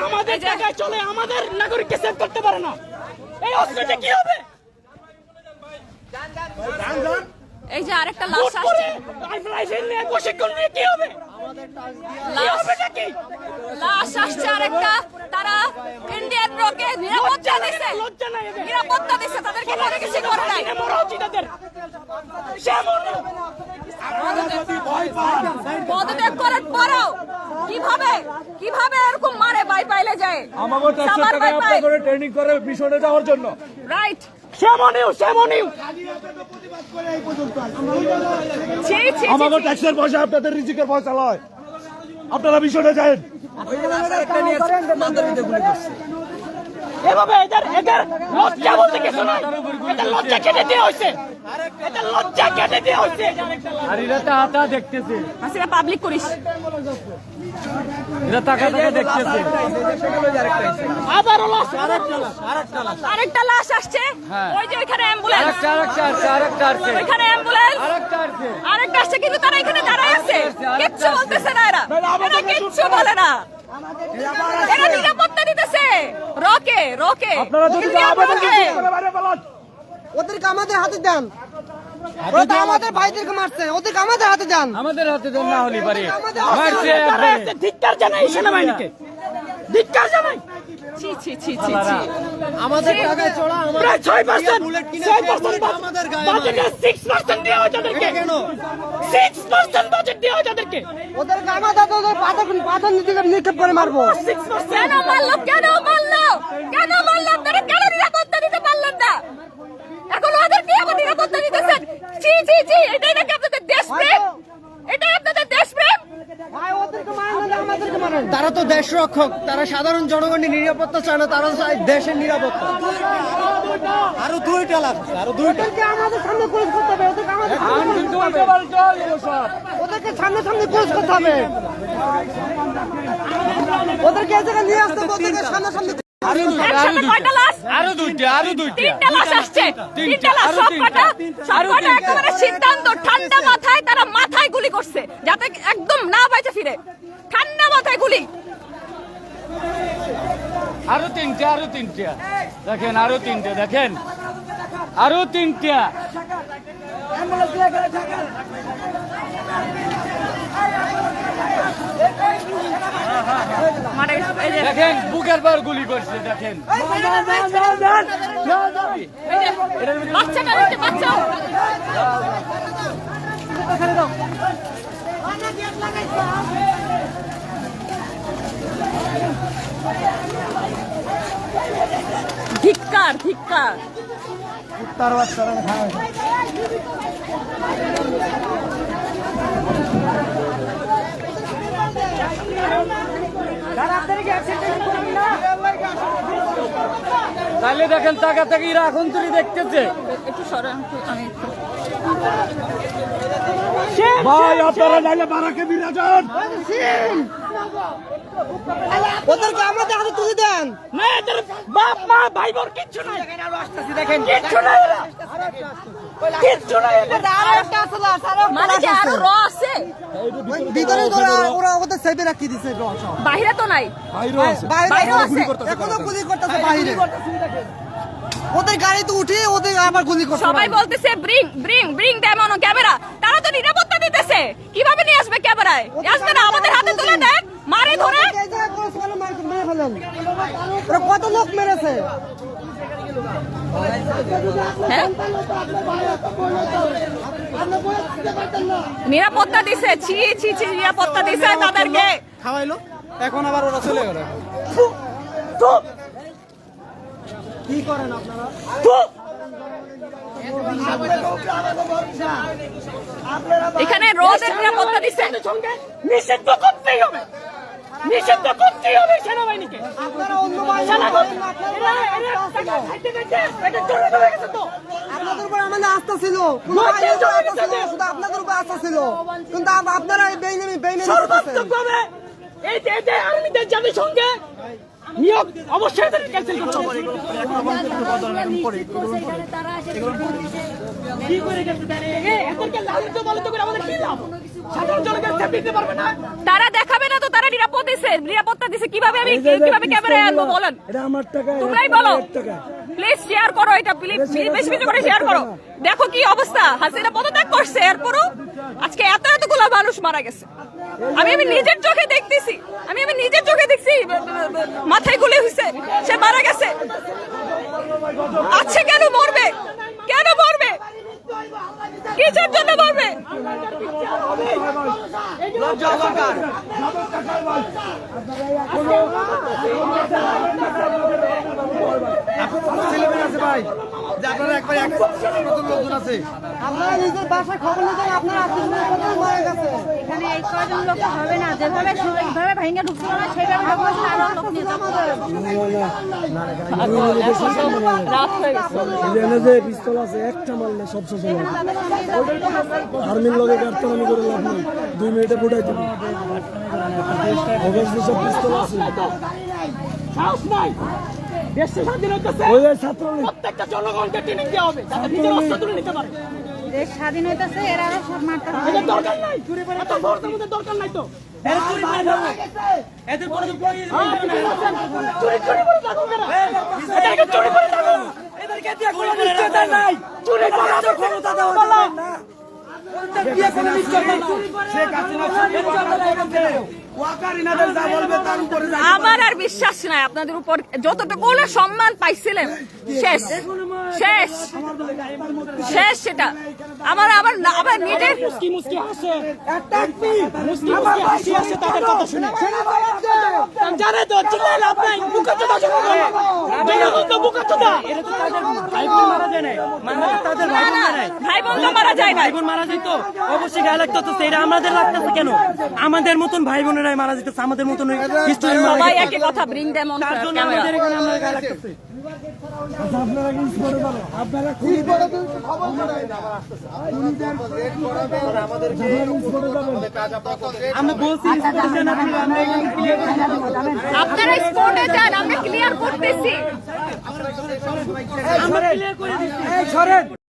আমাদের জায়গায় চলে আমাদের নাগরিককে সেভ করতে পারে না। এই অস্ত্রটা কি হবে? এই যে আরেকটা লাশ আসছে, প্রশিক্ষণ নিয়ে কি হবে? লাশ আসছে আরেকটা। তারা ইন্ডিয়ান রকে নিরাপত্তা দিছে, নিরাপত্তা দিছে, তাদেরকে কোনো কিছু করে নাই। পদত্যাগ করার পরেও কিভাবে কিভাবে এরকম মারে বাই পাইলে যায়? আমাগো ট্যাক্সের টাকা আপনারা করে ট্রেনিং করে মিশনে যাওয়ার জন্য। রাইট। আমাগো ট্যাক্সের পয়সা আপনাদের রিজিকের পয়সা লয়, আপনারা মিশনে যান। এভাবে এদের লজ্জা বলতে কিছু নাই। এদের লজ্জা কেটে দেওয়া হয়েছে, এদের লজ্জা কেটে দেওয়া হয়েছে। আর এরা তাতা দেখতেছে, হাসিনা পাবলিক করিস, এরা টাকা টাকা দেখতেছে। আবারও লাশ, আরেকটা লাশ আসছে। ওই যে ওইখানে অ্যাম্বুলেন্স, আরেকটা আছে, ওইখানে অ্যাম্বুলেন্স, আরেকটা আসছে, কিন্তু তারা এখানে দাঁড়ায় আছে, কিচ্ছু বলতেছে না। এরা কিচ্ছু বলে না, এরা নিরাপত্তা দিতেছে। রকে রকে আপনারা যদি ওদেরকে আমাদের হাতে দেন, ওরা আমাদের ভাইদেরকে মারছে, ওদেরকে আমাদের হাতে দেন। আমাদের হাতে দেন, না হলে পারে ধিক্কার জানাই সেনাবাহিনীকে, ধিক্কার জানাই। ছি ছি ছি ছি ছি। আমাদের টাকায় চড়া প্রায় 6% বাজেটে 6% দেওয়া হয় তাদেরকে, 6% বাজেট দেওয়া হয় তাদেরকে। ওদেরকে আমাদের পাথর নিক্ষেপ করে মারবো। কেন মারলো, কেন মারলো, কেন মারলো? আপনারা কেন নিরাপত্তা দিতে পারলেন না? এখন ওদেরকে আবার নিরাপত্তা দিতেছেন। ছি ছি ছি। এটাই নাকি আপনাদের দেশপ্রেম? এটাই আপনাদের দেশপ্রেম? ভাই ওদেরকে মারেন না, আমাদেরকে মারেন। তারা তো দেশ রক্ষক, তারা সাধারণ জনগণের নিরাপত্তা চায় না, তারা চায় দেশের নিরাপত্তা। আরো দুইটা লাগছে, আরো দুইটা। ওদেরকে আমাদের সামনে পুলিশ করতে হবে, ওদেরকে আমাদের সামনে পুলিশ করতে হবে। ওদেরকে সামনে সামনে পুলিশ করতে হবে, ওদেরকে এই জায়গায় নিয়ে আসতে হবে, ওদেরকে সামনে সামনে। একসাথে কয়টা লাশ? আরো দুইটা, তিনটা লাশ আসছে, তিনটা লাশ। সবকটা একেবারে সিদ্ধান্ত ঠান্ডা মাথায়, তারা মাথায় গুলি করছে যাতে একদম না বাইচে ফিরে। ঠান্ডা মাথায় গুলি। আরো তিনটা দেখেন, আরো তিনটা দেখেন, আরো তিনটা। মানে এই যে দেখেন বুকের পর গুলি করছে, দেখেন। বাচ্চাটা দেখতে বাচ্চা। ধিক্কার ধিক্কার। তাহলে দেখেন টাকা থেকে এরা এখন তুই দেখতেছে। একটু সরেন, আমি ভাই আপনারা নাইলে বারাকে বিরা যান। ওদেরকে আমাদের হাতে তুলে দেন। না, এদের বাপ মা ভাই বোন কিচ্ছু নাই, দেখেন কিচ্ছু নাই, এরা কিচ্ছু নাই। এদের আরেকটা আছে লাশ, মানে যে আরো র আছে ভিতরে ওরা ওদের সেভে রাখি দিছে। বাইরে তো নাই, বাইরেও আছে, এখনো গুলি করতেছে বাইরে। ওদের গাড়িতে উঠে ওদের আবার গুলি করছে। সবাই বলতেছে bring bring bring them on camera. তারা তো নিরাপত্তা দিতেছে, কিভাবে নিয়ে আসবে ক্যামেরায়? আসবে না, আমাদের হাতে তুলে দেন, মারে ধরে। ওরা কত লোক মেরেছে? হ্যাঁ? নিরাপত্তা দিছে, ছি ছি ছি, নিরাপত্তা দিছে তাদেরকে। খাওয়াইলো, এখন আবার ওরা চলে গেল। কি করেন আপনারা? এখানে রোদের নিরাপত্তা দিছে। নিষিদ্ধ করতেই হবে, নিষিদ্ধ করতেই হবে সেনাবাহিনীকে। আপনারা অন্য আপনাদের উপর আমাদের আস্থা ছিল, শুধু আপনাদের উপর আস্থা ছিল, কিন্তু আপনারা সর্বাত্মকভাবে এই যে আর্মিদের জাতিসংঘে নিয়োগ অবশ্যই ক্যান্সেল করতে হবে। কি করে গেছে এদেরকে লালিত পালিত করে আমাদের কি লাভ? সাধারণ জনগণ দিতে পারবে না, তারা দেখাবে না তো, তারা নিরাপত্তা দিছে, নিরাপত্তা দিছে, কিভাবে আমি কিভাবে ক্যামেরায় আনবো বলেন? এটা আমার টাকা, তোমরাই বলো। প্লিজ শেয়ার করো এটা, প্লিজ বেশি বেশি করে শেয়ার করো। দেখো কি অবস্থা, হাসিনা পদত্যাগ করছে, এরপরও আজকে এতগুলো মানুষ মারা গেছে। আমি নিজের চোখে দেখতেছি, আমি নিজের চোখে দেখছি, মাথায় গুলি হয়েছে, সে মারা গেছে। আচ্ছা কেন মরবে, কেন মরবে, কিসের জন্য মরবে? আপনারা নিজের বাসায় খবর নিতেন, আপনার আত্মীয় মারা গেছে। এখানে এই কয়জন লোক হবে না, যেভাবে ভেঙে ঢুকছিল না সেইভাবে ঢুকছিল, আরো লোক নিয়ে যাবো। রাত হয়ে গেছে। এখানে যে পিস্তল আছে একটা মারলে সব শেষ হয়ে যাবে। আর্মির লগে গাড়তারামি করে লাভ নেই, 2 মিনিটে ফুটাই দিবি। ওদের যেসব পিস্তল আছে সাহস নাই, দেশে স্বাধীন হইতেছে, ওই যে ছাত্রলীগ প্রত্যেকটা জনগণকে ট্রেনিং দেওয়া হবে যাতে নিজের অস্ত্র তুলে নিতে পারে। দেশ স্বাধীন হইতেছে, এরা সব মারতে হবে। এদের দরকার নাই, এত ভোটের মধ্যে দরকার নাই তো। এদের পরে চুরি করে থাকুক এরা। এদেরকে চুরি করে থাকুক, এদেরকে দিয়ে কোনো নিশ্চয়তা নাই, চুরি করার ক্ষমতা দেওয়া যাবে না। দিয়ে কোনো নিশ্চয়তা নাই। আমার আর বিশ্বাস নাই আপনাদের উপর, যতটুকু না সম্মান পাইছিলেন শেষ শেষ শেষ। সেটা আমার আবার আবার নিজের মুস্কি মুস্কি হাসে, মুস্কি মুস্কি হাসি আসে তাদের কথা শুনে। জানে তো চিল্লাই লাভ নাই, বুকাচোদা জনগণ, জনগণ তো বুকাচোদা। এরা তো তাদের ভাই বোন মারা যায় না, মানে তাদের ভাই বোন মারা যায়, ভাই বোন তো মারা যায় না। ভাই বোন মারা যেত অবশ্যই গায়ে লাগতো, তো সেটা আমাদের লাগতেছে কেন? আমাদের মতন ভাই বোনেরাই মারা যেতেছে, আমাদের মতন হিস্টোরি মারা সবাই যেতেছে। একই কথা, ব্রিং দেম অন তার জন্য ক্যামেরা। আমাদের এখানে আমরা গায়ে লাগতেছে। আপনারা কি স্পটে যাবেন? আপনারা খুব আমরা বলছি আমরা এখানে ক্লিয়ার করে আপনারা স্পটে যান, আমরা ক্লিয়ার করতেছি। আমরা ক্লিয়ার করে দিচ্ছি।